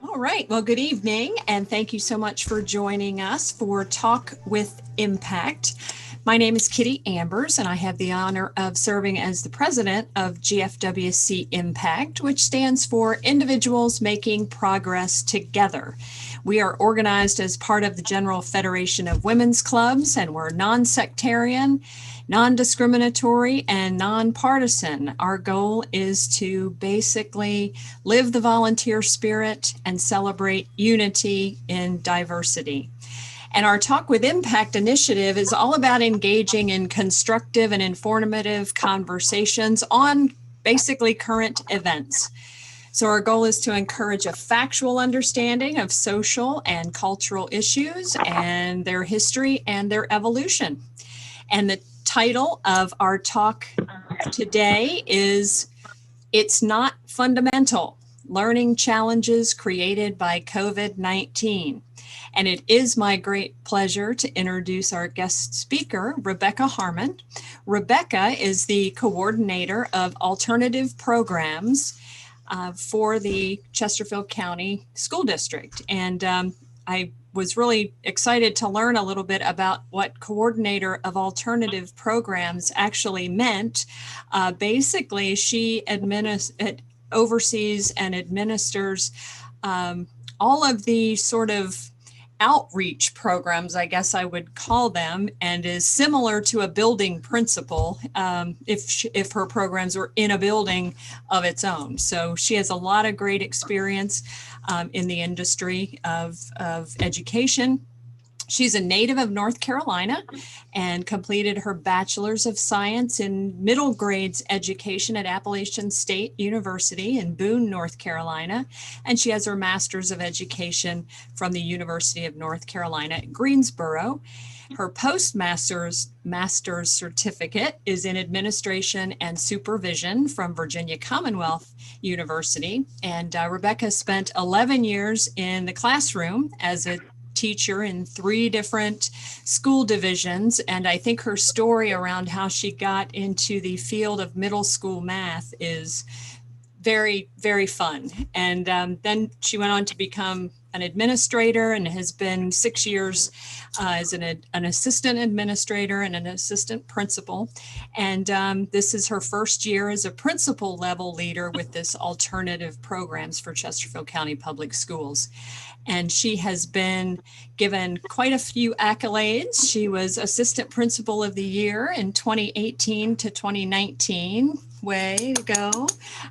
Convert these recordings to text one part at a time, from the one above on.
All right. Well, good evening, and thank you so much for joining us for Talk with Impact. My name is Kitty Ambers, and I have the honor of serving as the president of GFWC Impact, which stands for Individuals Making Progress Together. We are organized as part of the General Federation of Women's Clubs, and we're non-sectarian, non-discriminatory, and nonpartisan. Our goal is to basically live the volunteer spirit and celebrate unity in diversity. And our Talk with Impact initiative is all about engaging in constructive and informative conversations on basically current events. So our goal is to encourage a factual understanding of social and cultural issues and their history and their evolution. And the title of our talk today is It's Not Fundamental: Learning Challenges Created by COVID-19. And it is my great pleasure to introduce our guest speaker, Rebecca Harmon. Rebecca is the coordinator of alternative programs for the Chesterfield County School District. And I was really excited to learn a little bit about what coordinator of alternative programs actually meant. Basically, she oversees and administers all of the sort of outreach programs, I guess I would call them, and is similar to a building principal if her programs were in a building of its own. So she has a lot of great experience in the industry of education. She's a native of North Carolina and completed her Bachelor's of Science in middle grades education at Appalachian State University in Boone, North Carolina. And she has her Master's of Education from the University of North Carolina at Greensboro. Her postmaster's certificate is in administration and supervision from Virginia Commonwealth University. And Rebecca spent 11 years in the classroom as a teacher in 3 different school divisions. And I think her story around how she got into the field of middle school math is very, very fun. And then she went on to become an administrator and has been 6 years as an assistant administrator and an assistant principal. And this is her first year as a principal level leader with this alternative programs for Chesterfield County Public Schools. And she has been given quite a few accolades. She was Assistant Principal of the Year in 2018 to 2019. Way to go.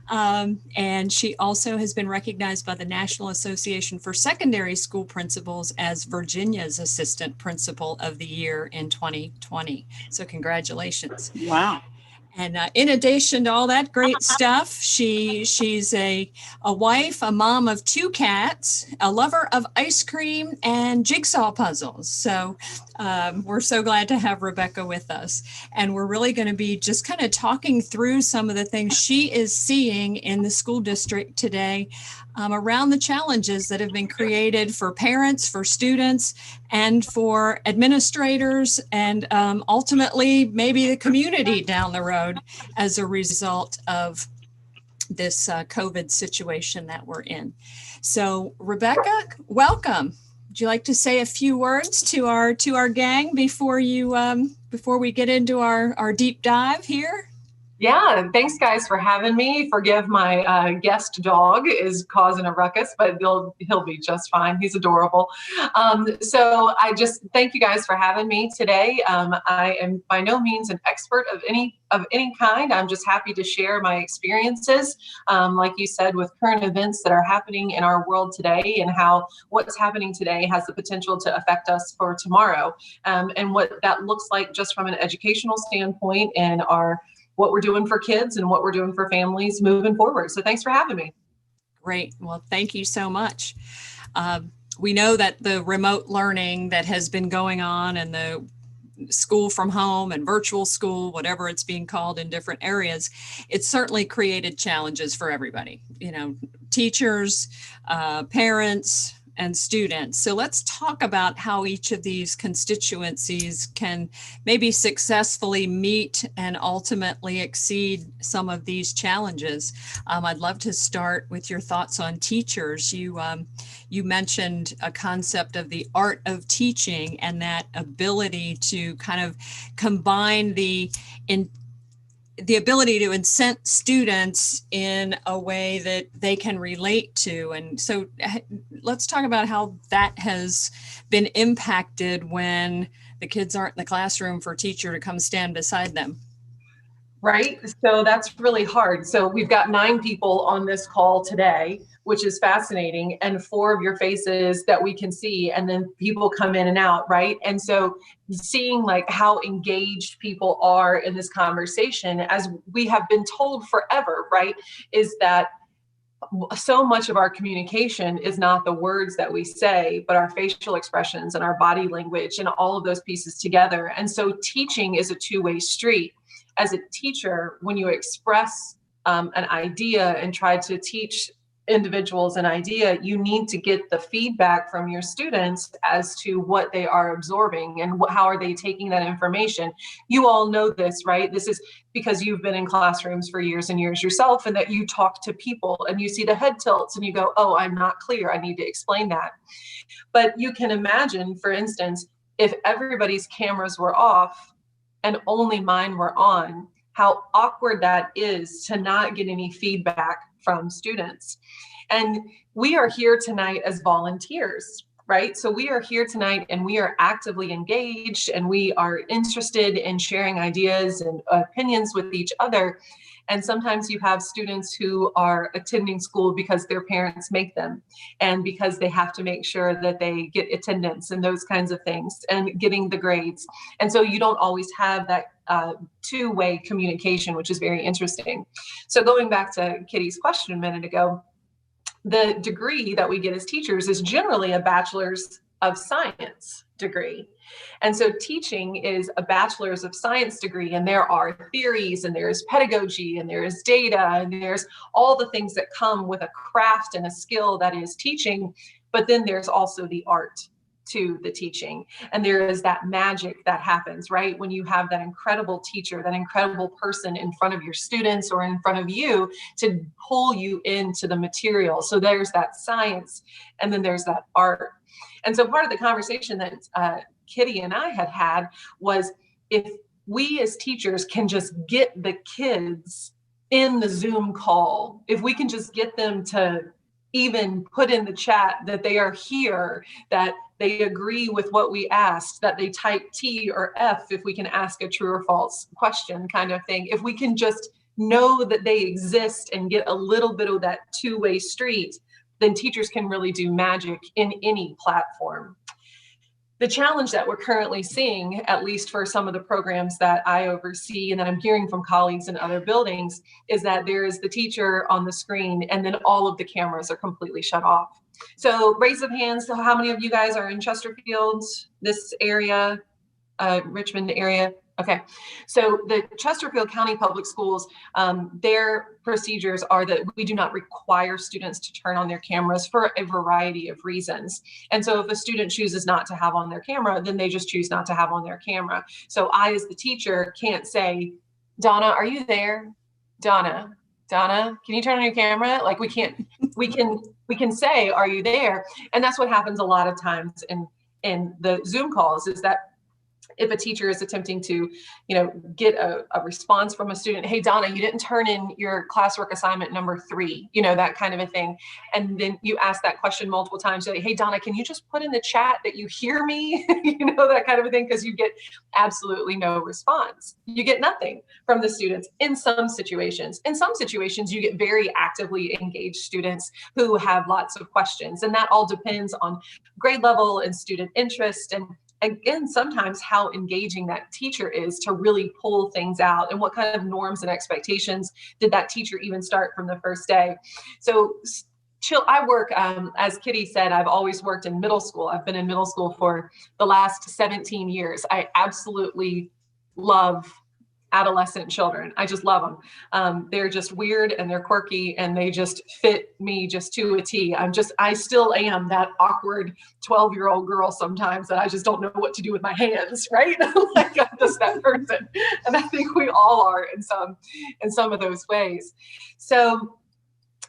And she also has been recognized by the National Association for Secondary School Principals as Virginia's Assistant Principal of the Year in 2020. So congratulations. Wow. And in addition to all that great stuff, she's a wife, a mom of 2 cats, a lover of ice cream and jigsaw puzzles. So we're so glad to have Rebecca with us. And we're really going to be just kind of talking through some of the things she is seeing in the school district today around the challenges that have been created for parents, for students, and for administrators, and ultimately maybe the community down the road as a result of this COVID situation that we're in. So Rebecca, welcome. Would you like to say a few words to our gang before we get into our deep dive here? Yeah, thanks guys for having me. Forgive my guest dog is causing a ruckus, but he'll be just fine. He's adorable. So I just thank you guys for having me today. I am by no means an expert of any kind. I'm just happy to share my experiences, like you said, with current events that are happening in our world today, and how what's happening today has the potential to affect us for tomorrow, and what that looks like just from an educational standpoint, and what we're doing for kids and what we're doing for families moving forward. So thanks for having me. Great. Well, thank you so much. We know that the remote learning that has been going on and the school from home and virtual school, whatever it's being called in different areas, it's certainly created challenges for everybody, teachers, parents, and students. So let's talk about how each of these constituencies can maybe successfully meet and ultimately exceed some of these challenges. I'd love to start with your thoughts on teachers. You mentioned a concept of the art of teaching and that ability to kind of combine the ability to incent students in a way that they can relate to. And so let's talk about how that has been impacted when the kids aren't in the classroom for a teacher to come stand beside them. Right. So that's really hard. So we've got 9 people on this call today, which is fascinating, and 4 of your faces that we can see, and then people come in and out, right? And so seeing like how engaged people are in this conversation, as we have been told forever, right, is that so much of our communication is not the words that we say, but our facial expressions and our body language and all of those pieces together. And so teaching is a two-way street. As a teacher, when you express an idea and try to teach individuals an idea, you need to get the feedback from your students as to what they are absorbing and how are they taking that information. You all know this, right? This is because you've been in classrooms for years and years yourself, and that you talk to people and you see the head tilts and you go, oh, I'm not clear, I need to explain that. But you can imagine, for instance, if everybody's cameras were off and only mine were on, how awkward that is to not get any feedback from students. And we are here tonight as volunteers, right? So we are here tonight and we are actively engaged and we are interested in sharing ideas and opinions with each other. And sometimes you have students who are attending school because their parents make them, and because they have to make sure that they get attendance and those kinds of things and getting the grades. And so you don't always have that two-way communication, which is very interesting. So going back to Kitty's question a minute ago, the degree that we get as teachers is generally a bachelor's of science degree. And so teaching is a bachelor's of science degree, and there are theories and there's pedagogy and there's data and there's all the things that come with a craft and a skill that is teaching. But then there's also the art to the teaching. And there is that magic that happens, right? When you have that incredible teacher, that incredible person in front of your students or in front of you to pull you into the material. So there's that science and then there's that art. And so part of the conversation that Kitty and I had was, if we as teachers can just get the kids in the Zoom call, if we can just get them to even put in the chat that they are here, that they agree with what we asked, that they type T or F if we can ask a true or false question kind of thing. If we can just know that they exist and get a little bit of that two-way street, then teachers can really do magic in any platform. The challenge that we're currently seeing, at least for some of the programs that I oversee and that I'm hearing from colleagues in other buildings, is that there is the teacher on the screen and then all of the cameras are completely shut off. So raise of hands, so how many of you guys are in Chesterfield, this area, Richmond area? Okay, so the Chesterfield County Public Schools, their procedures are that we do not require students to turn on their cameras for a variety of reasons. And so if a student chooses not to have on their camera, then they just choose not to have on their camera. So I, as the teacher, can't say, Donna, are you there? Donna, can you turn on your camera? Like we can say, are you there? And that's what happens a lot of times in the Zoom calls, is that if a teacher is attempting to, get a response from a student, hey, Donna, you didn't turn in your classwork assignment number 3, that kind of a thing. And then you ask that question multiple times, like, hey, Donna, can you just put in the chat that you hear me? That kind of a thing, because you get absolutely no response. You get nothing from the students in some situations. In some situations, you get very actively engaged students who have lots of questions. And that all depends on grade level and student interest, and again, sometimes how engaging that teacher is to really pull things out, and what kind of norms and expectations did that teacher even start from the first day. So I work, as Kitty said, I've always worked in middle school. I've been in middle school for the last 17 years. I absolutely love adolescent children. I just love them. They're just weird and they're quirky and they just fit me just to a T. I still am that awkward 12-year-old girl sometimes that I just don't know what to do with my hands, right? Like I'm just that person. And I think we all are in some of those ways. So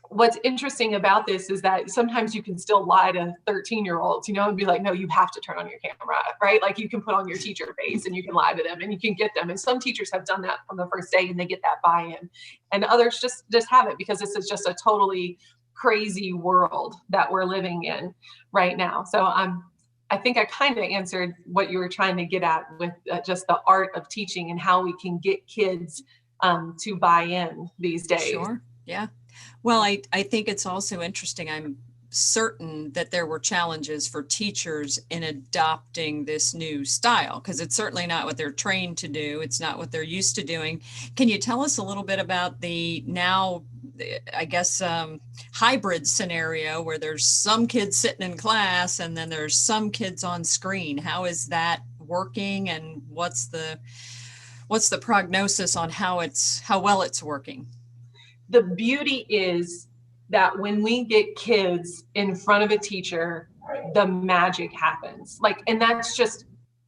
what's interesting about this is that sometimes you can still lie to 13-year-olds, and be like, no, you have to turn on your camera, right? Like you can put on your teacher face and you can lie to them and you can get them. And some teachers have done that from the first day and they get that buy-in, and others just haven't, because this is just a totally crazy world that we're living in right now. So I think I kind of answered what you were trying to get at with just the art of teaching and how we can get kids to buy in these days. Sure. Yeah. Well, I think it's also interesting. I'm certain that there were challenges for teachers in adopting this new style, because it's certainly not what they're trained to do. It's not what they're used to doing. Can you tell us a little bit about the now, I guess, hybrid scenario where there's some kids sitting in class and then there's some kids on screen? How is that working, and what's the prognosis on how well it's working? The beauty is that when we get kids in front of a teacher, the magic happens. And that's just,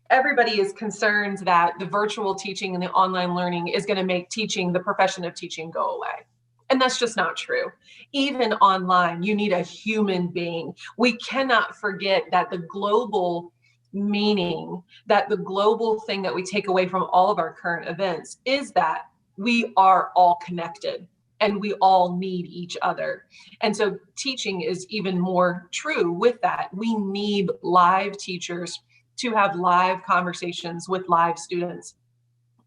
everybody is concerned that the virtual teaching and the online learning is going to make teaching, the profession of teaching, go away. And that's just not true. Even online, you need a human being. We cannot forget that the global meaning, that the global thing that we take away from all of our current events is that we are all connected. And we all need each other. And so teaching is even more true with that. We need live teachers to have live conversations with live students.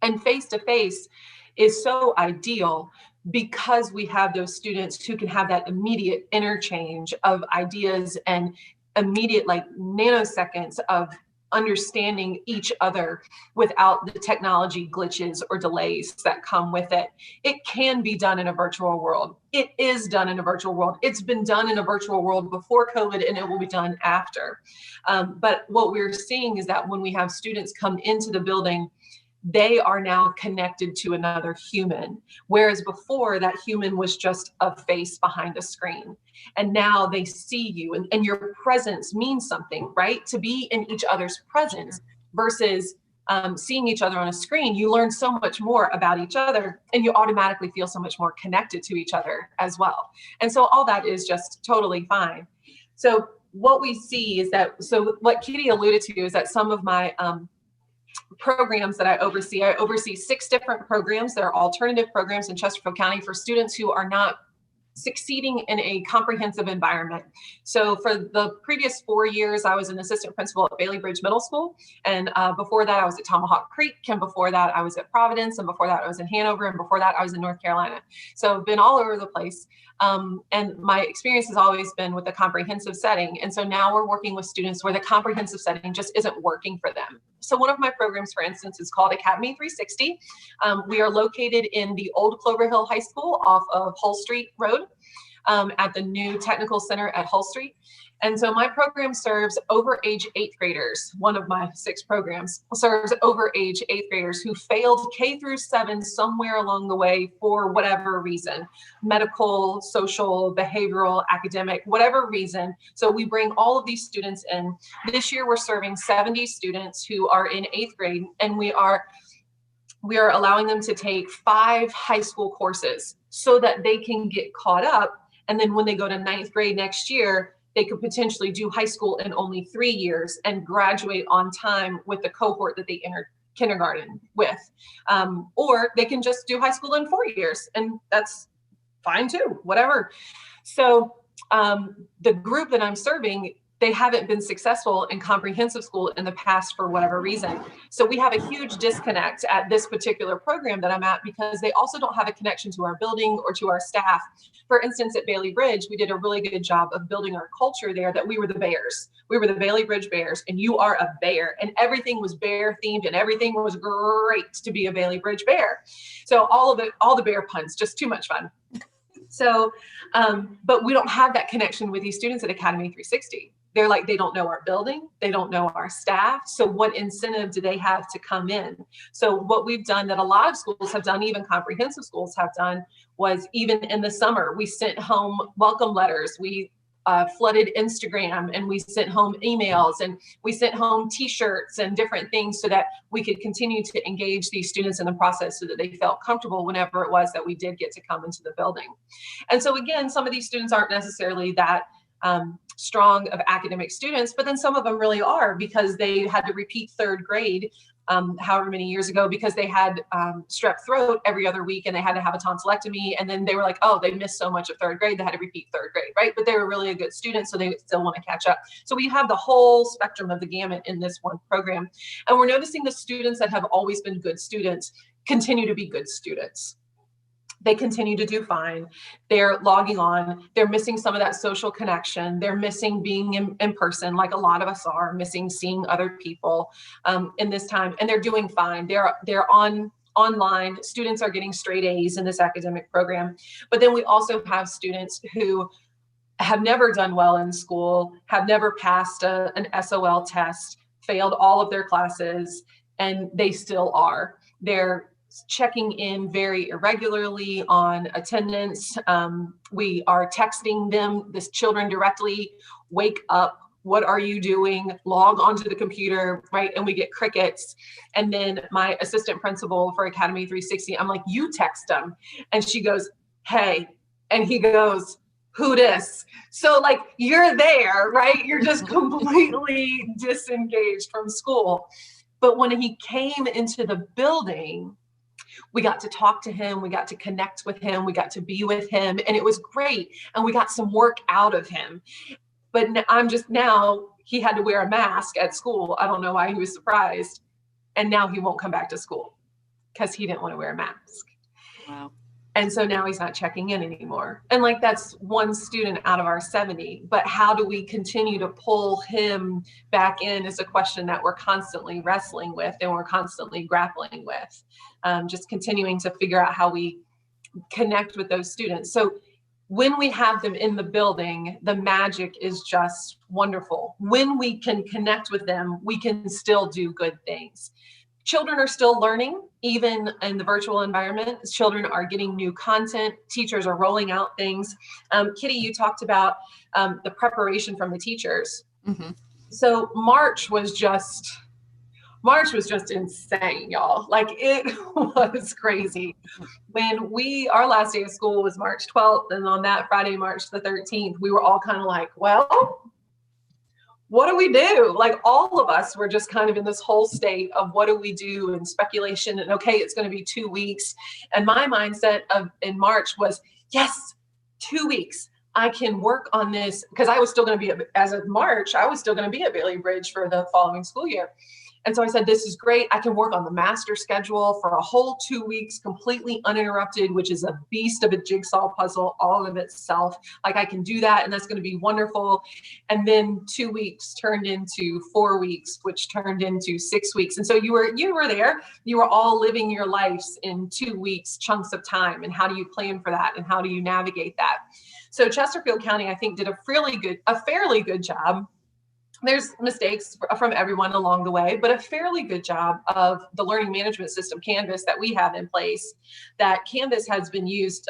And face-to-face is so ideal because we have those students who can have that immediate interchange of ideas and immediate, nanoseconds of understanding each other without the technology glitches or delays that come with it. It can be done in a virtual world. It is done in a virtual world. It's been done in a virtual world before COVID, and it will be done after. But what we're seeing is that when we have students come into the building, they are now connected to another human, whereas before that human was just a face behind a screen. And now they see you, and your presence means something, right? To be in each other's presence versus seeing each other on a screen, you learn so much more about each other, and you automatically feel so much more connected to each other as well. And so all that is just totally fine. So what we see is that, so what Kitty alluded to is that some of my programs that I oversee 6 different programs. They're alternative programs in Chesterfield County for students who are not succeeding in a comprehensive environment. So for the previous 4 years, I was an assistant principal at Bailey Bridge Middle School. And before that, I was at Tomahawk Creek. And before that, I was at Providence. And before that, I was in Hanover. And before that, I was in North Carolina. So I've been all over the place. And my experience has always been with a comprehensive setting. And so now we're working with students where the comprehensive setting just isn't working for them. So one of my programs, for instance, is called Academy 360. We are located in the old Clover Hill High School off of Hull Street Road at the new Technical Center at Hull Street. And so my program serves over age 8th graders. One of my 6 programs serves over age 8th graders who failed K through 7 somewhere along the way for whatever reason, medical, social, behavioral, academic, whatever reason. So we bring all of these students in. This year we're serving 70 students who are in 8th grade, and we are allowing them to take 5 high school courses so that they can get caught up. And then when they go to 9th grade next year, they could potentially do high school in only 3 years and graduate on time with the cohort that they entered kindergarten with. Or they can just do high school in 4 years, and that's fine too, whatever. So the group that I'm serving, they haven't been successful in comprehensive school in the past for whatever reason. So we have a huge disconnect at this particular program that I'm at because they also don't have a connection to our building or to our staff. For instance, at Bailey Bridge, we did a really good job of building our culture there that we were the Bears. We were the Bailey Bridge Bears, and you are a bear. And everything was bear themed, and everything was great to be a Bailey Bridge Bear. So all the bear puns, just too much fun. So, but we don't have that connection with these students at Academy 360. they're like, they don't know our building, they don't know our staff. So what incentive do they have to come in? So what we've done that a lot of schools have done, even comprehensive schools have done, was even in the summer, we sent home welcome letters. We flooded Instagram, and we sent home emails, and we sent home t-shirts and different things so that we could continue to engage these students in the process so that they felt comfortable whenever it was that we did get to come into the building. And so again, some of these students aren't necessarily that strong of academic students, but then some of them really are, because they had to repeat third grade however many years ago, because they had strep throat every other week and they had to have a tonsillectomy. And then they were like, oh, they missed so much of third grade, they had to repeat third grade, right? But they were really a good student, so they still want to catch up. So we have the whole spectrum of the gamut in this one program. And we're noticing the students that have always been good students continue to be good students. They continue to do fine. They're logging on. They're missing some of that social connection. They're missing being in person, like a lot of us are, missing seeing other people in this time. And they're doing fine. They're online. Students are getting straight A's in this academic program. But then we also have students who have never done well in school, have never passed an SOL test, failed all of their classes, and they still are. They're checking in very irregularly on attendance. We are texting them, the children directly, wake up, what are you doing? Log onto the computer, right? And we get crickets. And then my assistant principal for Academy 360, I'm like, you text them. And she goes, hey, and he goes, who dis? So like, you're there, right? You're just completely disengaged from school. But when he came into the building, we got to talk to him, we got to connect with him, we got to be with him, and it was great. And we got some work out of him. But now he had to wear a mask at school. I don't know why he was surprised. And now he won't come back to school because he didn't want to wear a mask. Wow. And so now he's not checking in anymore. And like, that's one student out of our 70, but how do we continue to pull him back in is a question that we're constantly wrestling with and we're constantly grappling with. Just continuing to figure out how we connect with those students. So when we have them in the building, the magic is just wonderful. When we can connect with them, we can still do good things. Children are still learning, even in the virtual environment. Children are getting new content. Teachers are rolling out things. Kitty, you talked about the preparation from the teachers. Mm-hmm. So March was just insane, y'all. Like, it was crazy. When our last day of school was March 12th, and on that Friday, March the 13th, we were all kind of like, well, what do we do? Like, all of us were just kind of in this whole state of what do we do, and speculation, and okay, it's going to be 2 weeks. And my mindset in March was, yes, 2 weeks. I can work on this, because I was still going to be, as of March, I was still going to be at Bailey Bridge for the following school year. And so I said, this is great. I can work on the master schedule for a whole 2 weeks, completely uninterrupted, which is a beast of a jigsaw puzzle all of itself. Like, I can do that, and that's going to be wonderful. And then 2 weeks turned into 4 weeks, which turned into 6 weeks. And so you were there. You were all living your lives in 2 weeks, chunks of time. And how do you plan for that? And how do you navigate that? So Chesterfield County, I think, did a fairly good job. There's mistakes from everyone along the way, but a fairly good job of the learning management system, Canvas, that we have in place. That Canvas has been used.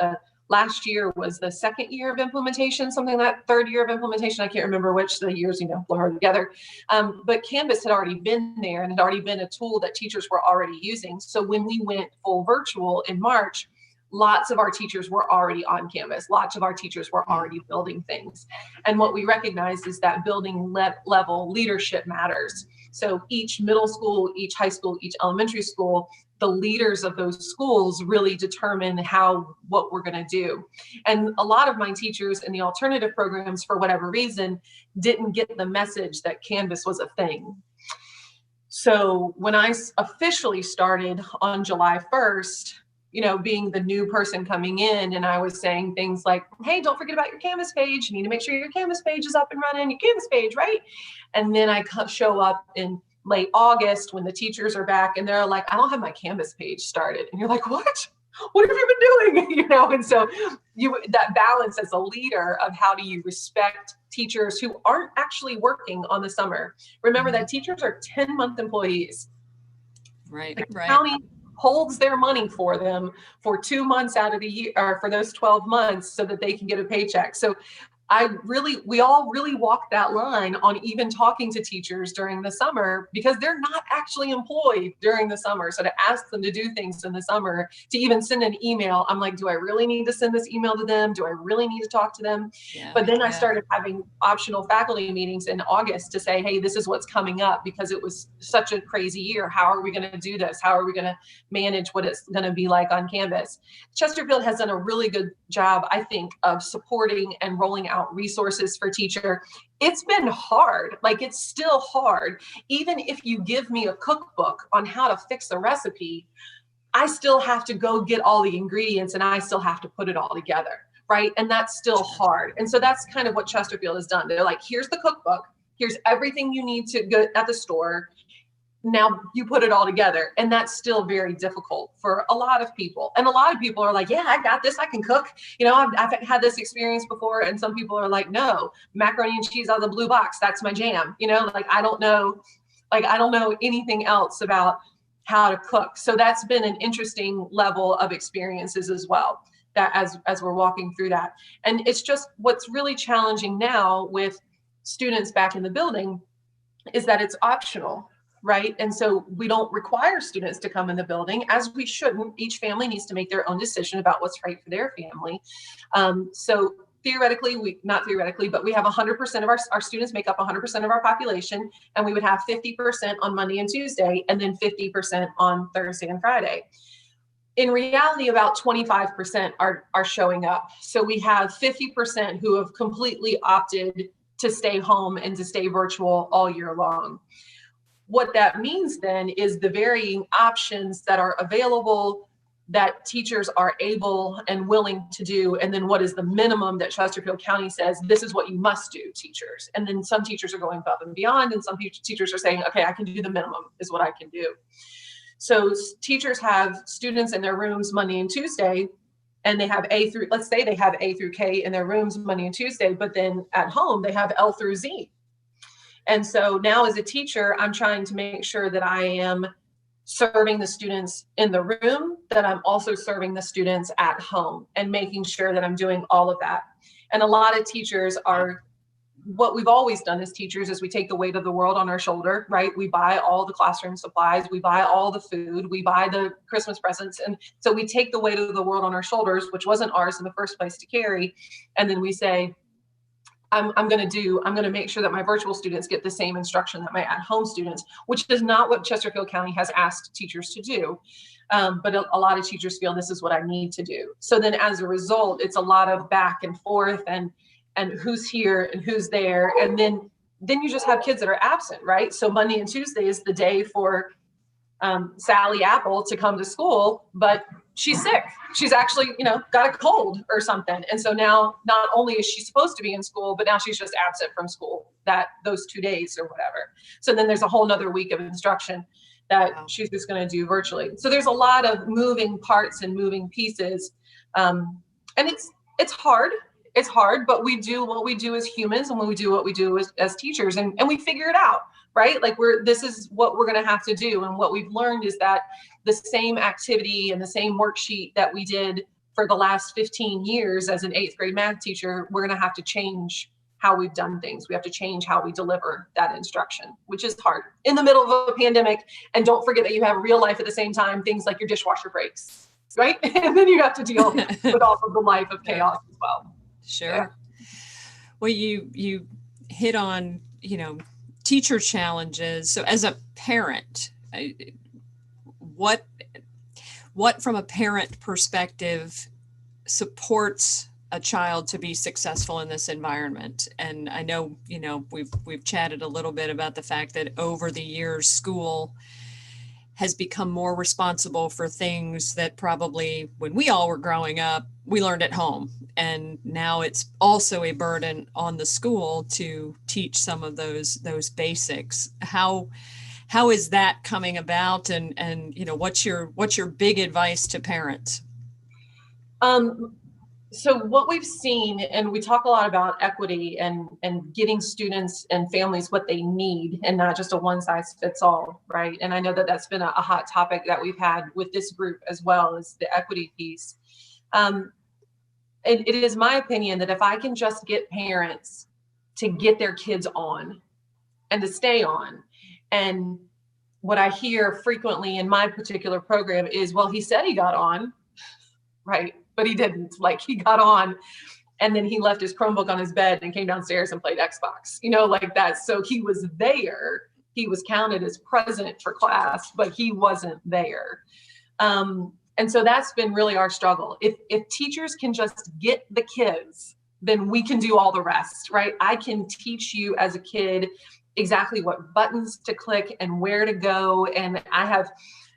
Last year was the second year of implementation, something like that, third year of implementation. I can't remember which, the years, blur together. But Canvas had already been there and had already been a tool that teachers were already using. So when we went full virtual in March, lots of our teachers were already on Canvas. Lots of our teachers were already building things. And what we recognized is that building level leadership matters. So each middle school, each high school, each elementary school, the leaders of those schools really determine what we're going to do. And a lot of my teachers in the alternative programs, for whatever reason, didn't get the message that Canvas was a thing. So when I officially started on July 1st, being the new person coming in, and I was saying things like, hey, don't forget about your Canvas page. You need to make sure your Canvas page is up and running, your Canvas page, right? And then I show up in late August when the teachers are back and they're like, I don't have my Canvas page started. And you're like, what have you been doing? And so that balance as a leader of how do you respect teachers who aren't actually working on the summer. Remember that teachers are 10-month employees. Right, The right. county holds their money for them for 2 months out of the year, or for those 12 months, so that they can get a paycheck. So we all really walk that line on even talking to teachers during the summer, because they're not actually employed during the summer. So to ask them to do things in the summer, to even send an email, I'm like, do I really need to send this email to them? Do I really need to talk to them? Yeah, but then I started having optional faculty meetings in August to say, hey, this is what's coming up, because it was such a crazy year. How are we going to do this? How are we going to manage what it's going to be like on campus? Chesterfield has done a really good job, I think, of supporting and rolling out resources for teacher. It's been hard. Like, it's still hard. Even if you give me a cookbook on how to fix a recipe, I still have to go get all the ingredients and I still have to put it all together, right? And that's still hard. And so that's kind of what Chesterfield has done. They're like, here's the cookbook, here's everything you need to get at the store. Now you put it all together. And that's still very difficult for a lot of people. And a lot of people are like, yeah, I got this, I can cook. You know, I've had this experience before. And some people are like, no, macaroni and cheese out of the blue box, that's my jam. You know, like, I don't know anything else about how to cook. So that's been an interesting level of experiences as well, that as we're walking through that. And it's just, what's really challenging now with students back in the building is that it's optional, right? And so we don't require students to come in the building, as we shouldn't. Each family needs to make their own decision about what's right for their family. So theoretically, not theoretically, but we have 100% of our students make up 100% of our population, and we would have 50% on Monday and Tuesday, and then 50% on Thursday and Friday. In reality, about 25% are showing up. So we have 50% who have completely opted to stay home and to stay virtual all year long. What that means then is the varying options that are available that teachers are able and willing to do, and then what is the minimum that Chesterfield County says, this is what you must do, teachers. And then some teachers are going above and beyond, and some teachers are saying, okay, I can do the minimum is what I can do. So teachers have students in their rooms Monday and Tuesday, and they have let's say they have A through K in their rooms Monday and Tuesday, but then at home they have L through Z. And so now as a teacher, I'm trying to make sure that I am serving the students in the room, that I'm also serving the students at home, and making sure that I'm doing all of that. And a lot of teachers are, what we've always done as teachers is we take the weight of the world on our shoulder, right? We buy all the classroom supplies, we buy all the food, we buy the Christmas presents. And so we take the weight of the world on our shoulders, which wasn't ours in the first place to carry. And then we say, I'm going to make sure that my virtual students get the same instruction that my at-home students, which is not what Chesterfield County has asked teachers to do. But a lot of teachers feel this is what I need to do. So then as a result, it's a lot of back and forth and who's here and who's there. And then you just have kids that are absent, right? So Monday and Tuesday is the day for Sally Apple to come to school, but she's sick. She's actually, got a cold or something. And so now not only is she supposed to be in school, but now she's just absent from school those 2 days or whatever. So then there's a whole nother week of instruction that she's just going to do virtually. So there's a lot of moving parts and moving pieces. And it's hard. It's hard, but we do what we do as humans, and we do what we do as teachers, and we figure it out, right? Like this is what we're going to have to do. And what we've learned is that the same activity and the same worksheet that we did for the last 15 years as an 8th grade math teacher, we're going to have to change how we've done things. We have to change how we deliver that instruction, which is hard in the middle of a pandemic. And don't forget that you have real life at the same time, things like your dishwasher breaks, right? And then you have to deal with all of the life of chaos as well. Sure. Yeah. Well, you hit on, teacher challenges. So as a parent, what from a parent perspective supports a child to be successful in this environment? And I know, we've chatted a little bit about the fact that over the years, school has become more responsible for things that probably when we all were growing up, we learned at home. And now it's also a burden on the school to teach some of those basics. How is that coming about? And what's your big advice to parents? So what we've seen, and we talk a lot about equity and getting students and families what they need, and not just a one size fits all, right? And I know that that's been a hot topic that we've had with this group as well, as the equity piece. Um, it is my opinion that if I can just get parents to get their kids on and to stay on, and what I hear frequently in my particular program is, well, he said he got on, right? But he didn't. Like, he got on and then he left his Chromebook on his bed and came downstairs and played Xbox, like that. So he was there. He was counted as present for class, but he wasn't there. And so that's been really our struggle. If teachers can just get the kids, then we can do all the rest, right? I can teach you as a kid exactly what buttons to click and where to go. And I have,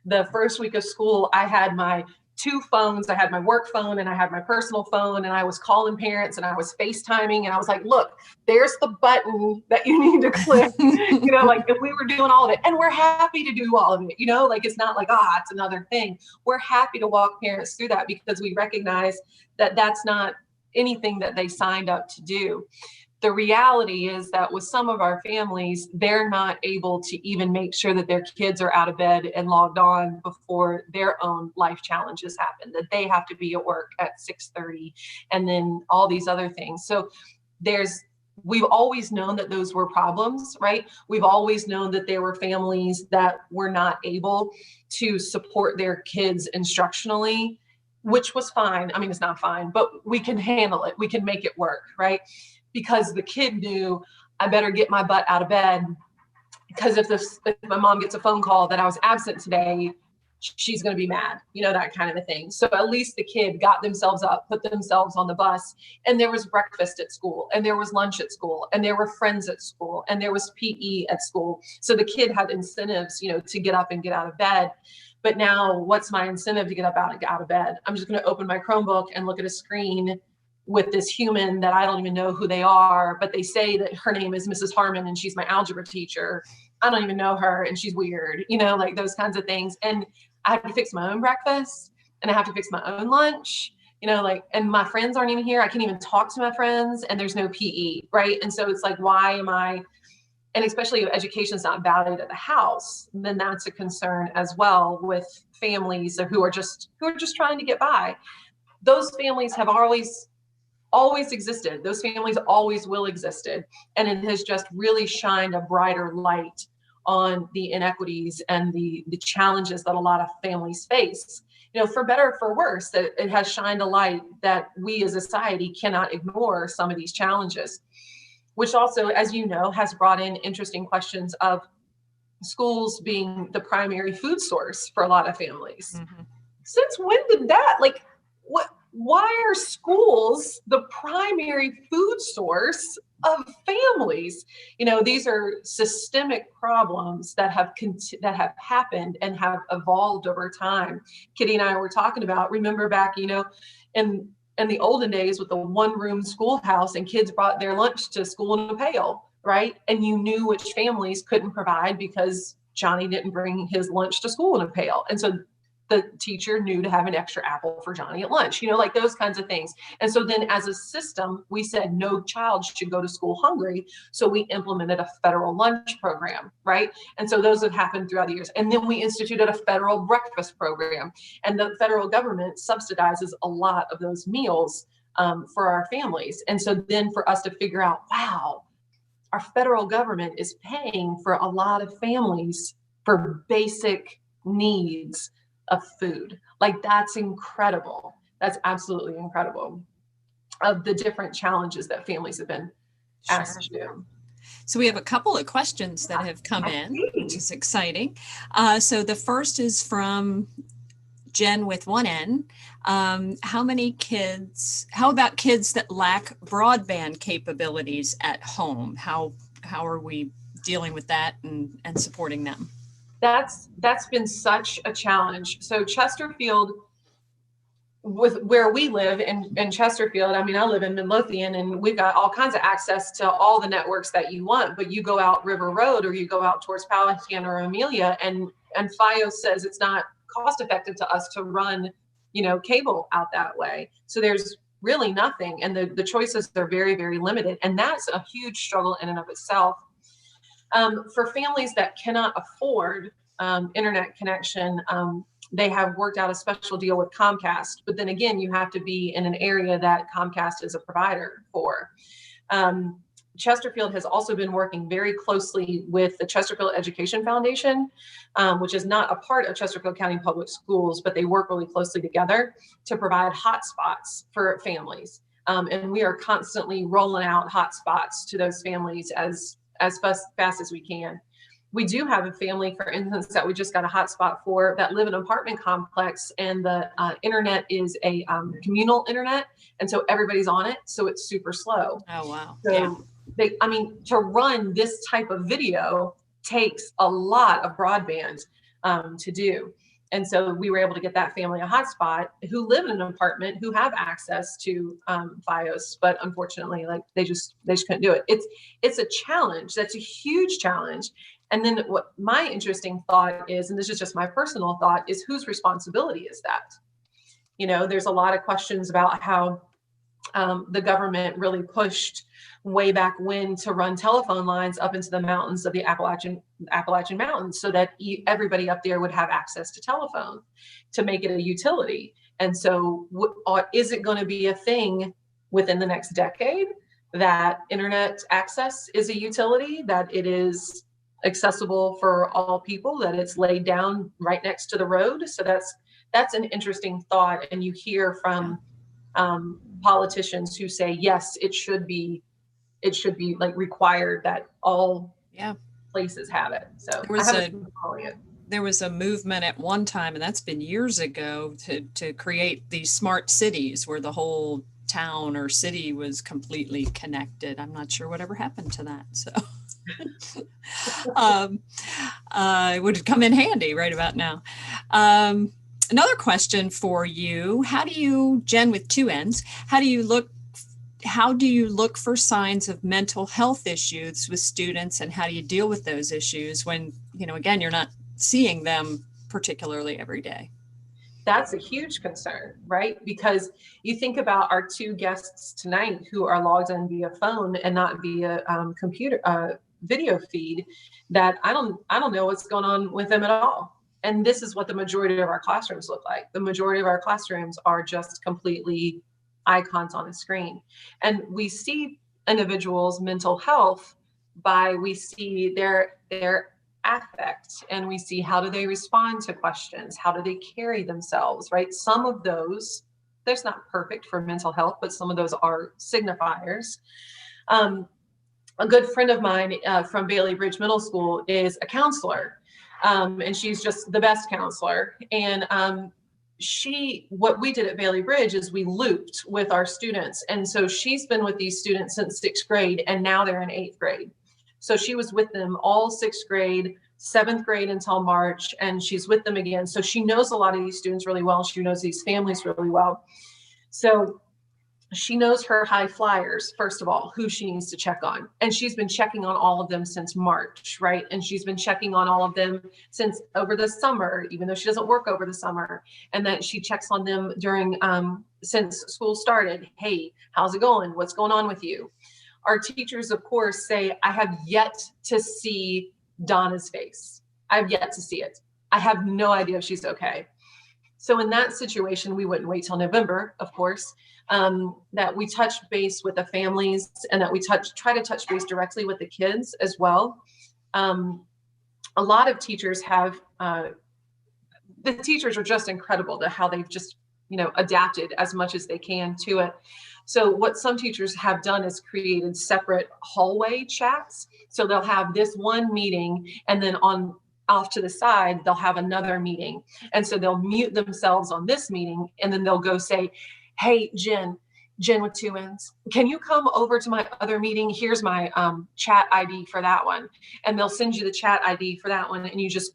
the first week of school, I had my two phones. I had my work phone and I had my personal phone, and I was calling parents and I was FaceTiming, and I was like, look, there's the button that you need to click. Like, if we were doing all of it, and we're happy to do all of it, like, it's not like, it's another thing. We're happy to walk parents through that because we recognize that that's not anything that they signed up to do. The reality is that with some of our families, they're not able to even make sure that their kids are out of bed and logged on before their own life challenges happen, that they have to be at work at 6:30 and then all these other things. So we've always known that those were problems, right? We've always known that there were families that were not able to support their kids instructionally, which was fine. I mean, it's not fine, but we can handle it. We can make it work, right? Because the kid knew, I better get my butt out of bed, because if my mom gets a phone call that I was absent today, she's going to be mad, that kind of a thing. So at least the kid got themselves up, put themselves on the bus, and there was breakfast at school, and there was lunch at school, and there were friends at school, and there was PE at school. So the kid had incentives, to get up and get out of bed. But now, what's my incentive to get up out of bed? I'm just going to open my Chromebook and look at a screen with this human that I don't even know who they are, but they say that her name is Mrs. Harmon and she's my algebra teacher. I don't even know her and she's weird, like those kinds of things. And I have to fix my own breakfast and I have to fix my own lunch, and my friends aren't even here. I can't even talk to my friends and there's no PE, right? And so it's like, why am I, and especially if education's not valued at the house, then that's a concern as well with families who are just trying to get by. Those families have always existed. Those families always will existed. And it has just really shined a brighter light on the inequities and the challenges that a lot of families face. For better or for worse, that it has shined a light that we as a society cannot ignore some of these challenges, which also, as you know, has brought in interesting questions of schools being the primary food source for a lot of families. Mm-hmm. Since when did that, why are schools the primary food source of families? These are systemic problems that have happened and have evolved over time. Kitty and I were talking about, remember back, in the olden days with the one-room schoolhouse, and kids brought their lunch to school in a pail, right? And you knew which families couldn't provide because Johnny didn't bring his lunch to school in a pail. And so the teacher knew to have an extra apple for Johnny at lunch, like those kinds of things. And so then as a system, we said no child should go to school hungry. So we implemented a federal lunch program, right? And so those have happened throughout the years. And then we instituted a federal breakfast program. And the federal government subsidizes a lot of those meals for our families. And so then for us to figure out, wow, our federal government is paying for a lot of families for basic needs of food. That's incredible. That's absolutely incredible, of the different challenges that families have been asked to do. So we have a couple of questions that have come in, which is exciting. So the first is from Jen with one N. How about kids that lack broadband capabilities at home? How are we dealing with that and supporting them? That's been such a challenge. So Chesterfield, with where we live in Chesterfield, I mean, I live in Midlothian and we've got all kinds of access to all the networks that you want, but you go out River Road or you go out towards Powhatan or Amelia and FiOS says it's not cost effective to us to run, cable out that way. So there's really nothing. And the choices are very, very limited. And that's a huge struggle in and of itself. For families that cannot afford internet connection, they have worked out a special deal with Comcast. But then again, you have to be in an area that Comcast is a provider for. Chesterfield has also been working very closely with the Chesterfield Education Foundation, which is not a part of Chesterfield County Public Schools, but they work really closely together to provide hotspots for families. And we are constantly rolling out hotspots to those families as fast as we can. We do have a family, for instance, that we just got a hotspot for that live in an apartment complex, and the internet is a communal internet, and so everybody's on it, so it's super slow. Oh, wow. So Yeah. to run this type of video takes a lot of broadband to do. And so we were able to get that family a hotspot who live in an apartment, who have access to Fios, but unfortunately, like they just couldn't do it. It's a challenge. That's a huge challenge. And then what my interesting thought is, and this is just my personal thought, is whose responsibility is that? You know, there's a lot of questions about how the government really pushed way back when to run telephone lines up into the mountains of the Appalachian Mountains so that everybody up there would have access to telephone, to make it a utility. And so is it going to be a thing within the next decade that internet access is a utility, that it is accessible for all people, that it's laid down right next to the road? So that's an interesting thought. And you hear from politicians who say, yes, it should be like required that all places have it. So there was a movement at one time, and that's been years ago, to create these smart cities where the whole town or city was completely connected. I'm not sure whatever happened to that. So it would come in handy right about now. Another question for you: how do you, Jen with two N's, how do you look for signs of mental health issues with students, and how do you deal with those issues when, again, you're not seeing them particularly every day? That's a huge concern, right? Because you think about our two guests tonight who are logged in via phone and not via computer video feed, that I don't know what's going on with them at all. And this is what the majority of our classrooms look like. The majority of our classrooms are just completely icons on a screen. And we see individuals' mental health we see their affect, and we see how do they respond to questions, how do they carry themselves, right? Some of those, there's not perfect for mental health, but some of those are signifiers. A good friend of mine from Bailey Bridge Middle School is a counselor. And she's just the best counselor. And what we did at Bailey Bridge is we looped with our students. And so she's been with these students since 6th grade, and now they're in 8th grade. So she was with them all 6th grade, 7th grade until March, and she's with them again. So she knows a lot of these students really well. She knows these families really well. So she knows her high flyers, first of all, who she needs to check on. And she's been checking on all of them since March, right? And she's been checking on all of them since over the summer, even though she doesn't work over the summer. And that she checks on them since school started. Hey, how's it going? What's going on with you? Our teachers, of course, say, I have yet to see Donna's face. I've yet to see it. I have no idea if she's okay. So in that situation, we wouldn't wait till November, of course, that we touch base with the families, and that we try to touch base directly with the kids as well. A lot of teachers the teachers are just incredible to how they've just, adapted as much as they can to it. So what some teachers have done is created separate hallway chats. So they'll have this one meeting, and then off to the side, they'll have another meeting. And so they'll mute themselves on this meeting, and then they'll go say, hey, Jen with two N's, can you come over to my other meeting? Here's my chat ID for that one. And they'll send you the chat ID for that one, and you just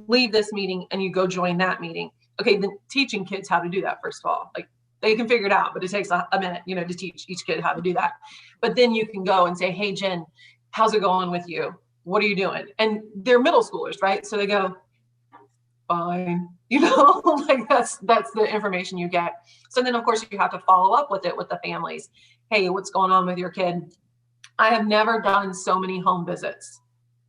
leave this meeting and you go join that meeting. Okay, then teaching kids how to do that, first of all. Like, they can figure it out, but it takes a minute, to teach each kid how to do that. But then you can go and say, hey, Jen, how's it going with you? What are you doing? And they're middle schoolers, right? So they go, fine, like that's the information you get. So then of course you have to follow up with it with the families. Hey, what's going on with your kid? I have never done so many home visits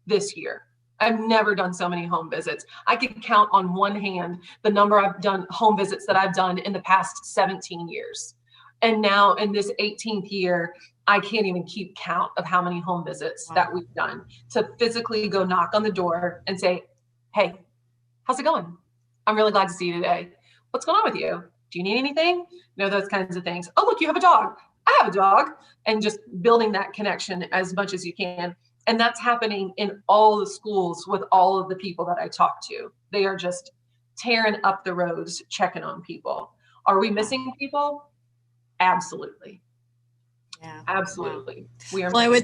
this year. I've never done so many home visits. I could count on one hand the number of home visits that I've done in the past 17 years. And now in this 18th year, I can't even keep count of how many home visits that we've done, to physically go knock on the door and say, hey, how's it going? I'm really glad to see you today. What's going on with you? Do you need anything? Those kinds of things. Oh, look, you have a dog. I have a dog. And just building that connection as much as you can. And that's happening in all the schools with all of the people that I talk to. They are just tearing up the roads, checking on people. Are we missing people? Absolutely. Yeah. Absolutely. Wow. We are. Well,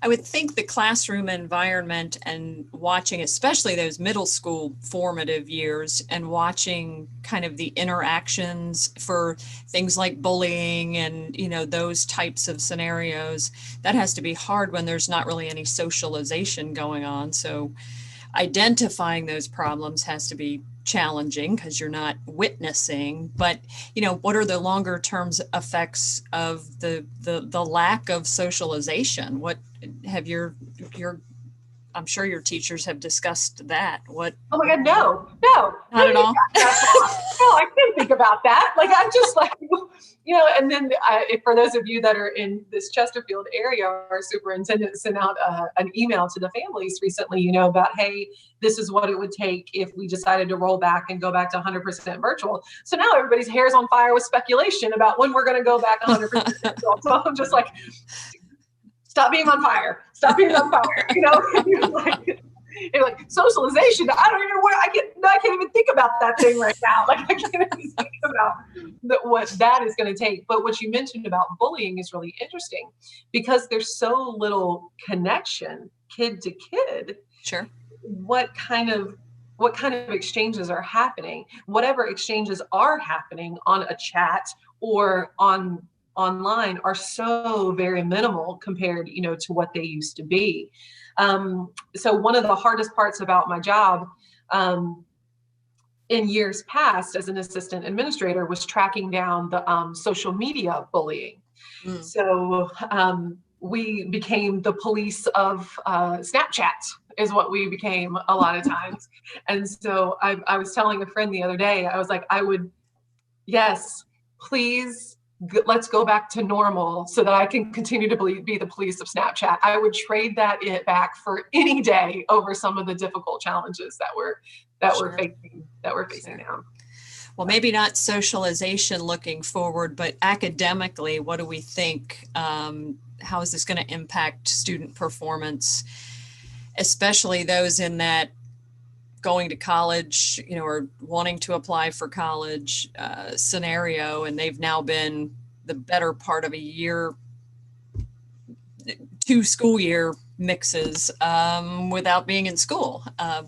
I would think the classroom environment and watching, especially those middle school formative years, and watching kind of the interactions for things like bullying and, those types of scenarios, that has to be hard when there's not really any socialization going on. So identifying those problems has to be challenging because you're not witnessing, but what are the longer term effects of the lack of socialization? What have your I'm sure your teachers have discussed that. What? Oh my God, no, not at all. No, I can't think about that. Like, I'm just like, and then for those of you that are in this Chesterfield area, our superintendent sent out an email to the families recently, about, hey, this is what it would take if we decided to roll back and go back to 100% virtual. So now everybody's hair's on fire with speculation about when we're going to go back 100% virtual. So I'm just like, stop being on fire. Stop being on fire. You're like socialization. I don't even know where I can't even think about that thing right now. Like, I can't even think about what that is going to take. But what you mentioned about bullying is really interesting, because there's so little connection kid to kid. Sure. What kind of exchanges are happening? Whatever exchanges are happening on a chat or online are so very minimal compared, to what they used to be. So one of the hardest parts about my job in years past as an assistant administrator was tracking down the social media bullying. So we became the police of Snapchat is what we became a lot of times. And so I was telling a friend the other day, I was like, yes, please, let's go back to normal so that I can continue to be the police of Snapchat. I would trade that back for any day over some of the difficult challenges that we're facing now. Well, maybe not socialization looking forward, but academically, what do we think? How is this going to impact student performance, especially those in that going to college, or wanting to apply for college scenario, and they've now been the better part of a year, 2 school year mixes without being in school.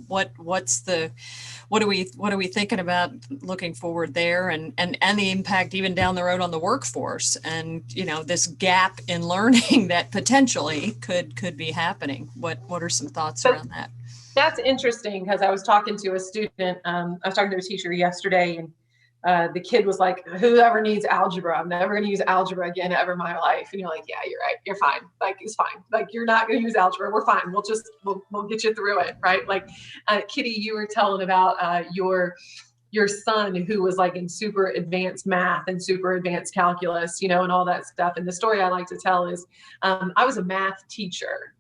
What are we thinking about looking forward there, and the impact even down the road on the workforce, and this gap in learning that potentially could be happening? What are some thoughts around that? That's interesting, because I was talking to a student, I was talking to a teacher yesterday, and the kid was like, whoever needs algebra, I'm never going to use algebra again ever in my life. And you're like, yeah, you're right. You're fine. Like, it's fine. Like, you're not going to use algebra. We're fine. We'll get you through it. Right. Like, Kitty, you were telling about your son who was like in super advanced math and super advanced calculus, and all that stuff. And the story I like to tell is I was a math teacher.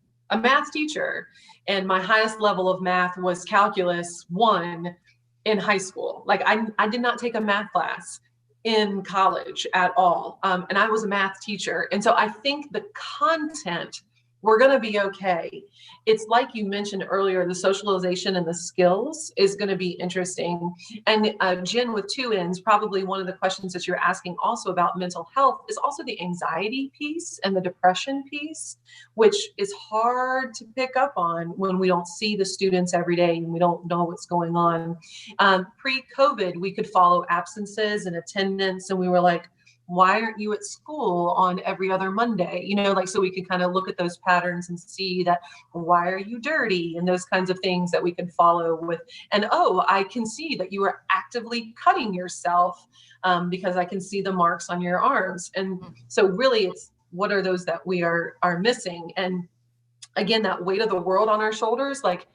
And my highest level of math was calculus 1 in high school. Like, I did not take a math class in college at all. And I was a math teacher. And so I think the content, we're going to be okay. It's like you mentioned earlier, the socialization and the skills is going to be interesting. And Jen, with 2 N's, probably one of the questions that you're asking also about mental health is also the anxiety piece and the depression piece, which is hard to pick up on when we don't see the students every day and we don't know what's going on. Pre-COVID, we could follow absences and attendance, and we were like, why aren't you at school on every other Monday? You know, like, so we can kind of look at those patterns and see that, why are you dirty? And those kinds of things that we can follow with. And, oh, I can see that you are actively cutting yourself because I can see the marks on your arms. And so really it's, what are those that we are missing? And again, that weight of the world on our shoulders, like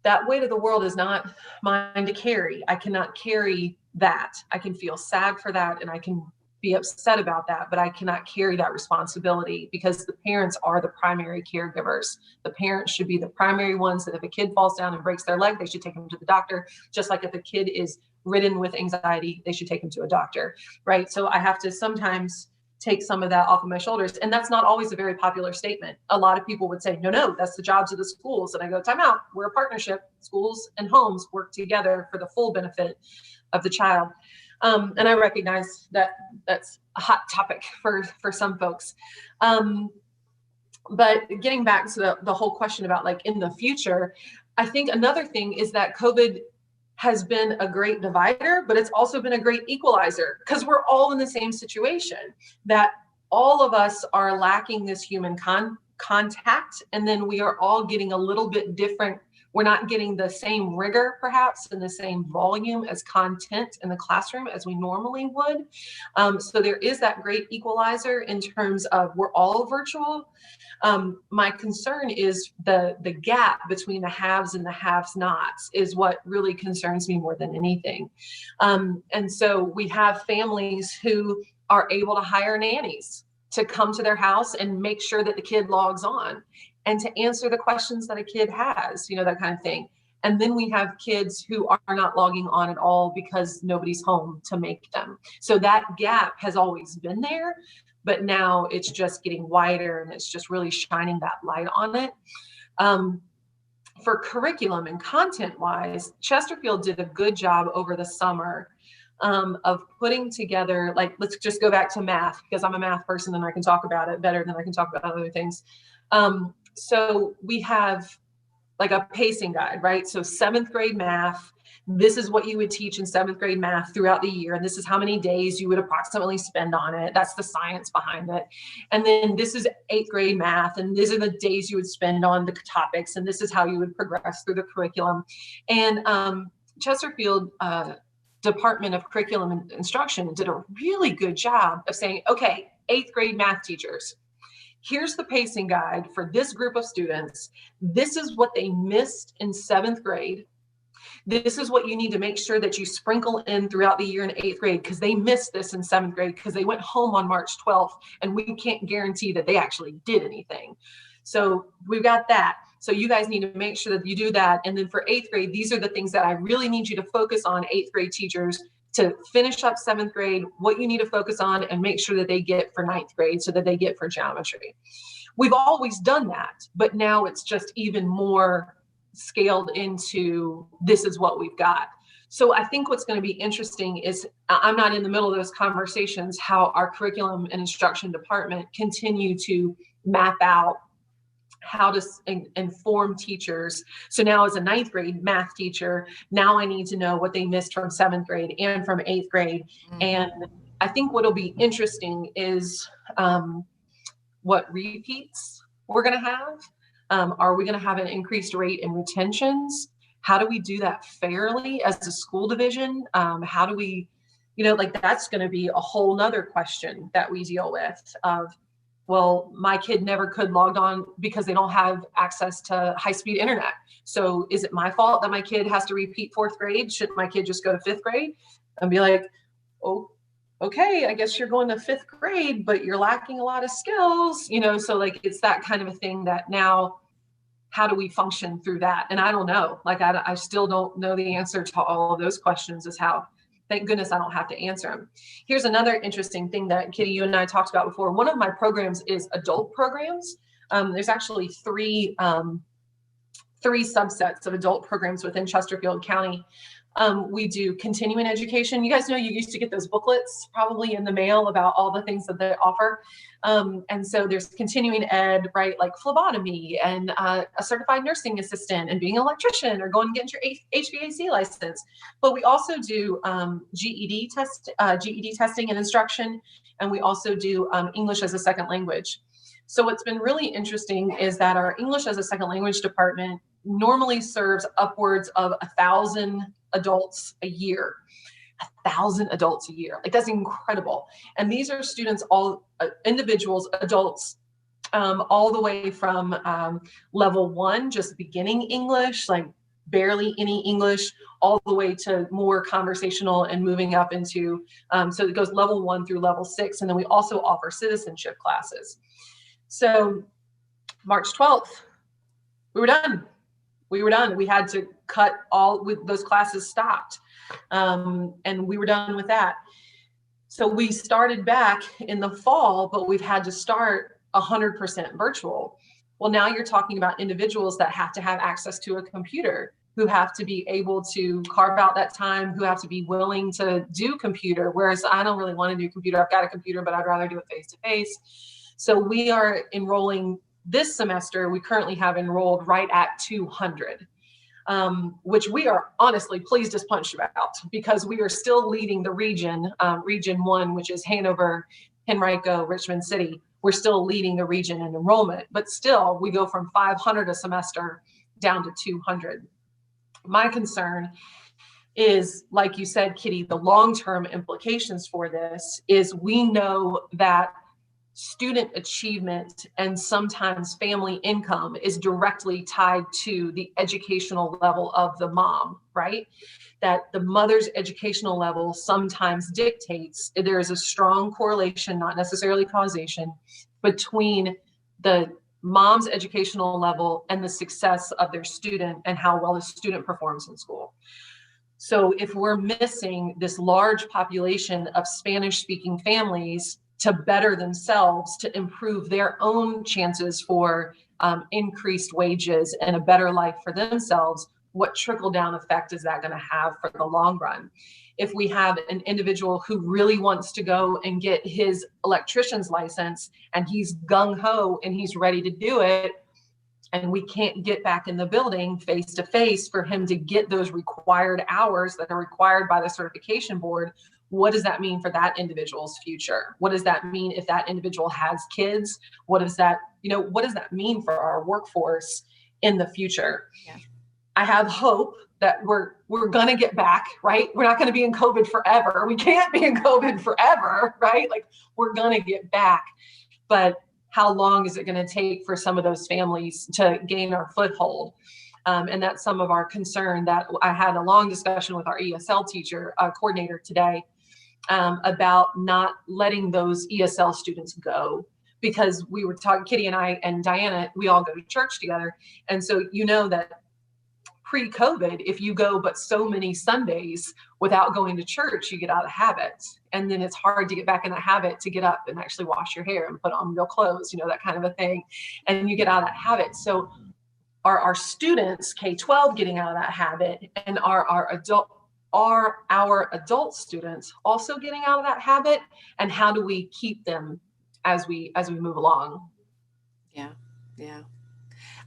that weight of the world is not mine to carry. I cannot carry that. I can feel sad for that and I can be upset about that, but I cannot carry that responsibility because the parents are the primary caregivers. The parents should be the primary ones that if a kid falls down and breaks their leg, they should take them to the doctor. Just like if a kid is ridden with anxiety, they should take them to a doctor, right? So I have to sometimes take some of that off of my shoulders. And that's not always a very popular statement. A lot of people would say, no, that's the jobs of the schools. And I go, time out. We're a partnership. Schools and homes work together for the full benefit of the child. And I recognize that that's a hot topic for some folks. But getting back to the whole question about like in the future, I think another thing is that COVID has been a great divider, but it's also been a great equalizer because we're all in the same situation, that all of us are lacking this human contact. And then we are all getting a little bit different. We're not getting the same rigor, perhaps, and the same volume as content in the classroom as we normally would. So there is that great equalizer in terms of we're all virtual. My concern is the gap between the haves and the have-nots is what really concerns me more than anything. And so we have families who are able to hire nannies to come to their house and make sure that the kid logs on and to answer the questions that a kid has, you know, that kind of thing. And then we have kids who are not logging on at all because nobody's home to make them. So that gap has always been there, but now it's just getting wider and it's just really shining that light on it. For curriculum and content wise, Chesterfield did a good job over the summer of putting together, like, let's just go back to math because I'm a math person and I can talk about it better than I can talk about other things. So we have like a pacing guide, right? So 7th grade math, this is what you would teach in 7th grade math throughout the year. And this is how many days you would approximately spend on it. That's the science behind it. And then this is 8th grade math. And these are the days you would spend on the topics. And this is how you would progress through the curriculum. And Chesterfield Department of Curriculum and Instruction did a really good job of saying, okay, 8th grade math teachers, here's the pacing guide for this group of students. This is what they missed in 7th grade. This is what you need to make sure that you sprinkle in throughout the year in 8th grade because they missed this in 7th grade because they went home on March 12th and we can't guarantee that they actually did anything. So we've got that. So you guys need to make sure that you do that. And then for 8th grade, these are the things that I really need you to focus on, 8th grade teachers, to finish up 7th grade, what you need to focus on and make sure that they get for 9th grade so that they get for geometry. We've always done that, but now it's just even more scaled into this is what we've got. So I think what's going to be interesting is I'm not in the middle of those conversations, how our curriculum and instruction department continue to map out how to inform teachers. So now as a 9th grade math teacher, now I need to know what they missed from 7th grade and from 8th grade. Mm-hmm. And I think what'll be interesting is what repeats we're going to have. Are we going to have an increased rate in retentions? How do we do that fairly as a school division? How do we, you know, like that's going to be a whole nother question that we deal with of, well, my kid never could log on because they don't have access to high-speed internet. So is it my fault that my kid has to repeat 4th grade? Shouldn't my kid just go to 5th grade? And be like, oh, okay, I guess you're going to 5th grade, but you're lacking a lot of skills, you know? So like, it's that kind of a thing that now, how do we function through that? And I don't know, like, I still don't know the answer to all of those questions is how. Thank goodness I don't have to answer them. Here's another interesting thing that Kitty, you and I talked about before. One of my programs is adult programs. There's actually three subsets of adult programs within Chesterfield County. We do continuing education. You guys know you used to get those booklets probably in the mail about all the things that they offer. And so there's continuing ed, right? Like phlebotomy and a certified nursing assistant and being an electrician or going to get your HVAC license. But we also do GED testing and instruction. And we also do English as a second language. So what's been really interesting is that our English as a second language department normally serves upwards of 1,000 adults a year. 1,000 adults a year. Like, that's incredible. And these are students, all individuals, adults, all the way from level 1, just beginning English, like barely any English, all the way to more conversational and moving up into, so it goes level 1 through level 6. And then we also offer citizenship classes. So March 12th, we were done. We had to cut all, those classes stopped. And we were done with that. So we started back in the fall, but we've had to start 100% virtual. Well, now you're talking about individuals that have to have access to a computer, who have to be able to carve out that time, who have to be willing to do computer. Whereas I don't really want to do computer. I've got a computer, but I'd rather do it face to face. So we are enrolling this semester. We currently have enrolled right at 200. Which we are honestly pleased as punch about, because we are still leading the region, region 1, which is Hanover, Henrico, Richmond City. We're still leading the region in enrollment, but still we go from 500 a semester down to 200. My concern is, like you said, Kitty, the long-term implications for this is we know that student achievement and sometimes family income is directly tied to the educational level of the mom, right? That the mother's educational level sometimes dictates, there is a strong correlation, not necessarily causation, between the mom's educational level and the success of their student and how well the student performs in school. So if we're missing this large population of Spanish-speaking families to better themselves, to improve their own chances for increased wages and a better life for themselves, what trickle-down effect is that going to have for the long run? If we have an individual who really wants to go and get his electrician's license and he's gung-ho and he's ready to do it, and we can't get back in the building face to face for him to get those required hours that are required by the certification board, what does that mean for that individual's future? What does that mean if that individual has kids? What does that, what does that mean for our workforce in the future? Yeah. I have hope that we're going to get back, right? We're not going to be in COVID forever. We can't be in COVID forever, right? Like, we're going to get back. But how long is it going to take for some of those families to gain our foothold? And that's some of our concern. That I had a long discussion with our ESL teacher coordinator today about not letting those ESL students go, because we were talking, Kitty and I and Diana, we all go to church together. And so that pre-COVID, if you go but so many Sundays without going to church, you get out of habit. And then it's hard to get back in that habit to get up and actually wash your hair and put on real clothes, that kind of a thing. And you get out of that habit. So are our students, K-12, getting out of that habit? And are our adult students also getting out of that habit? And how do we keep them as we move along? Yeah.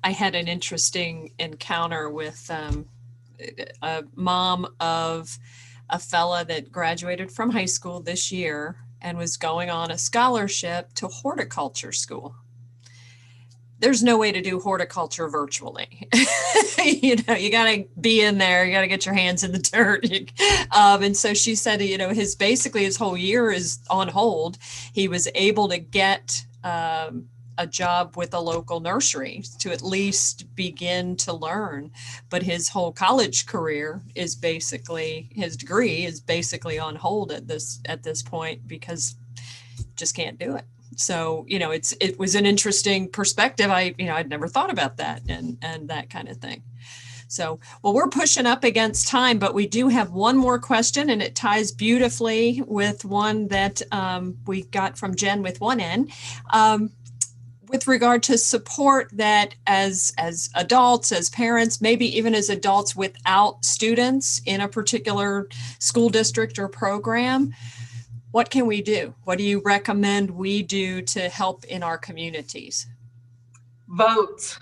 I had an interesting encounter with a mom of a fella that graduated from high school this year and was going on a scholarship to horticulture school. There's no way to do horticulture virtually. You got to be in there. You got to get your hands in the dirt. And so she said, his whole year is on hold. He was able to get a job with a local nursery to at least begin to learn. But his whole college career is his degree is basically on hold at this point, because just can't do it. So, it was an interesting perspective. I'd never thought about that and that kind of thing. So, well, we're pushing up against time, but we do have one more question, and it ties beautifully with one that we got from Jen with one N. with regard to support that as adults, as parents, maybe even as adults without students in a particular school district or program, what can we do? What do you recommend we do to help in our communities? Vote.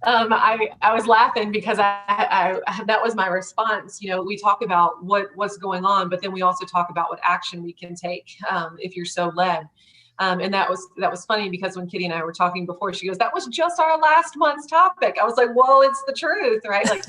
I was laughing because I that was my response. You know, we talk about what's going on, but then we also talk about what action we can take if you're so led. And that was funny because when Kitty and I were talking before, she goes, "That was just our last month's topic." I was like, "Well, it's the truth, right?" Like,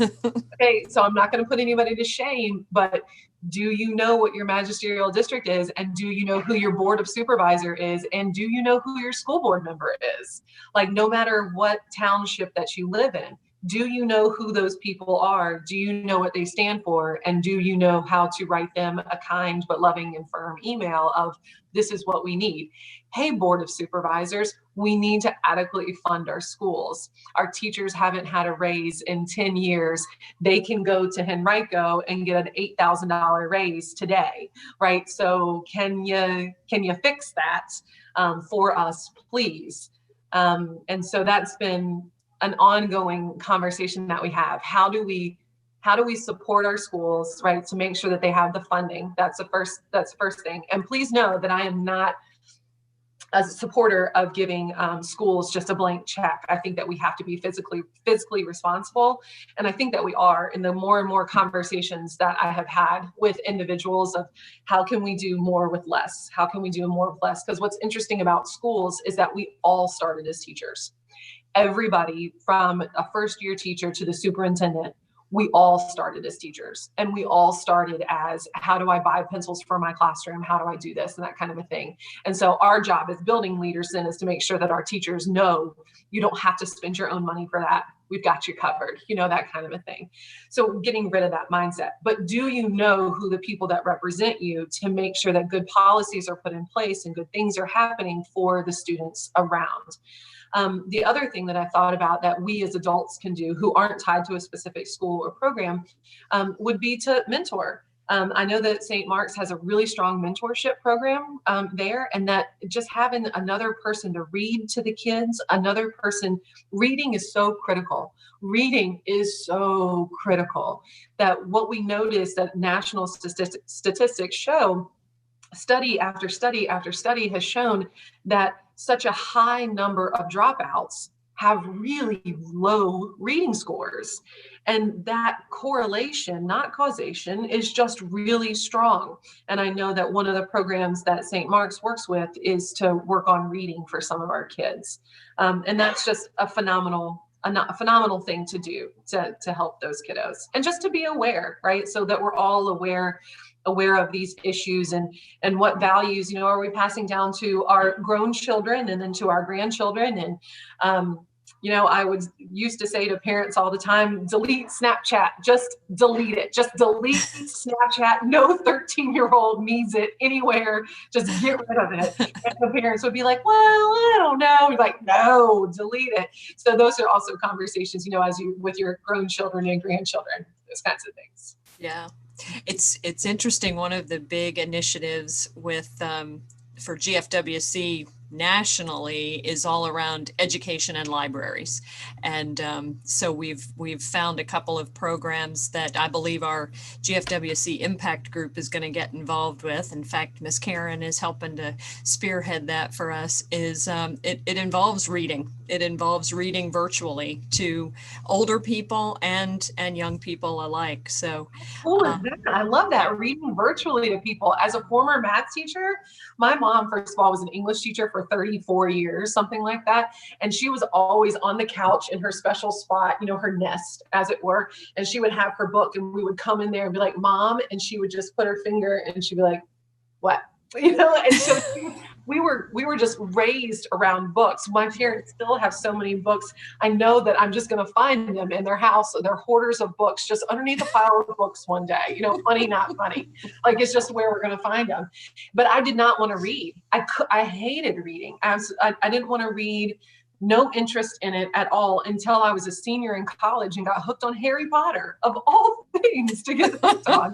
okay, so I'm not going to put anybody to shame, but do you know what your magisterial district is? And do you know who your board of supervisor is? And do you know who your school board member is? Like, no matter what township that you live in, do you know who those people are? Do you know what they stand for? And do you know how to write them a kind but loving and firm email of, this is what we need? Hey, board of supervisors, we need to adequately fund our schools. Our teachers haven't had a raise in 10 years. They can go to Henrico and get an $8,000 raise today, right? So can you fix that for us, please? And so that's been an ongoing conversation that we have. How do we support our schools, right, to make sure that they have the funding? That's the first thing. And please know that I am not a supporter of giving schools just a blank check. I think that we have to be physically responsible. And I think that we are in the more and more conversations that I have had with individuals of how can we do more with less? How can we do more with less? Because what's interesting about schools is that we all started as teachers. Everybody from a first year teacher to the superintendent, we all started as teachers, and we all started as, how do I buy pencils for my classroom? How do I do this? And that kind of a thing. And so our job as building leaders then is to make sure that our teachers know you don't have to spend your own money for that. We've got you covered, you know, that kind of a thing. So getting rid of that mindset. But do you know who the people that represent you to make sure that good policies are put in place and good things are happening for the students around? The other thing that I thought about that we as adults can do who aren't tied to a specific school or program would be to mentor. I know that St. Mark's has a really strong mentorship program there, and that just having another person to read to the kids, another person, reading is so critical. Reading is so critical that what we notice that national statistics show, study after study after study has shown that such a high number of dropouts have really low reading scores. And that correlation, not causation, is just really strong. And I know that one of the programs that St. Mark's works with is to work on reading for some of our kids. And that's just a phenomenal thing to do to help those kiddos. And just to be aware, right? So that we're all aware of these issues and what values, you know, are we passing down to our grown children and then to our grandchildren. And you know, I used to say to parents all the time, delete Snapchat, just delete it. Just delete Snapchat. No 13-year-old needs it anywhere. Just get rid of it. And the parents would be like, well, I don't know. You're like, no, delete it. So those are also conversations, you know, as you with your grown children and grandchildren, those kinds of things. Yeah. It's interesting. One of the big initiatives with for GFWC nationally is all around education and libraries, and so we've found a couple of programs that I believe our GFWC Impact Group is going to get involved with. In fact, Miss Karen is helping to spearhead that for us. It involves reading. It involves reading virtually to older people and young people alike. So cool is that? I love that, reading virtually to people. As a former math teacher, my mom, first of all, was an English teacher for 34 years, something like that. And she was always on the couch in her special spot, you know, her nest, as it were. And she would have her book, and we would come in there and be like, Mom, and she would just put her finger and she'd be like, what? You know, and so we were just raised around books. My parents still have so many books. I know that I'm just going to find them in their house. They're hoarders of books just underneath a pile of books one day. You know, funny, not funny. Like, it's just where we're going to find them. But I did not want to read. I hated reading. I didn't want to read. No interest in it at all until I was a senior in college and got hooked on Harry Potter, of all things to get hooked on.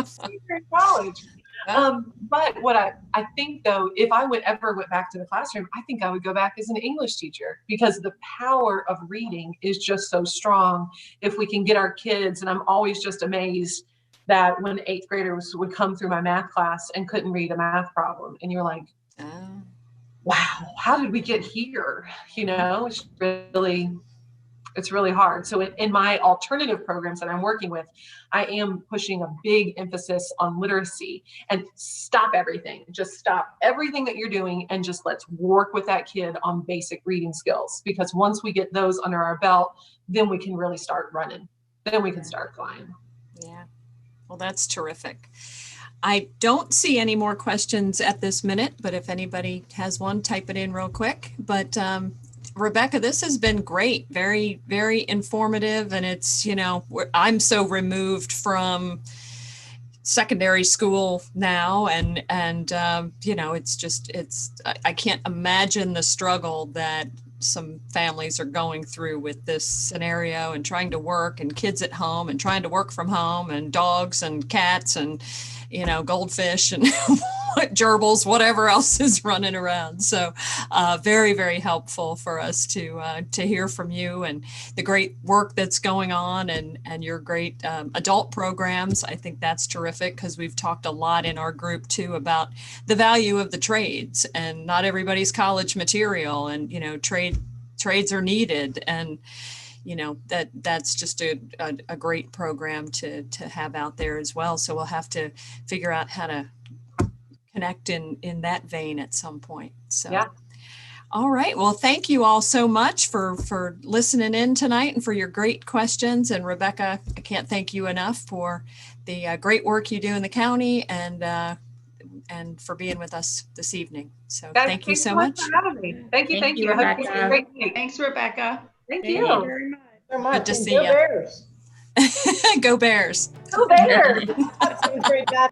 Senior in college. But what I think though, if I would ever went back to the classroom, I think I would go back as an English teacher, because the power of reading is just so strong. If we can get our kids, and I'm always just amazed that when 8th graders would come through my math class and couldn't read a math problem, and you're like, Oh. wow, how did we get here? It's really hard. So in my alternative programs that I'm working with, I am pushing a big emphasis on literacy, and stop everything. Just stop everything that you're doing and just let's work with that kid on basic reading skills. Because once we get those under our belt, then we can really start running. Then we can start flying. Yeah. Well, that's terrific. I don't see any more questions at this minute, but if anybody has one, type it in real quick. But Rebecca, this has been great. Very, very informative. And it's, I'm so removed from secondary school now. And I can't imagine the struggle that some families are going through with this scenario, and trying to work, and kids at home, and trying to work from home, and dogs and cats and goldfish and gerbils, whatever else is running around. So very, very helpful for us to hear from you, and the great work that's going on, and your great adult programs. I think that's terrific, because we've talked a lot in our group too about the value of the trades, and not everybody's college material, and trades are needed, and that's just a great program to have out there as well. So we'll have to figure out how to connect in that vein at some point. So, yeah. All right. Well, thank you all so much for listening in tonight, and for your great questions. And Rebecca, I can't thank you enough for the great work you do in the county, and for being with us this evening. So thank you so much. For having me. Thank you. Thank you. Rebecca. Great night. Thanks, Rebecca. Thank you you very much. So much. Good to see Go you. Bears. Go Bears. Go Bears. Great job.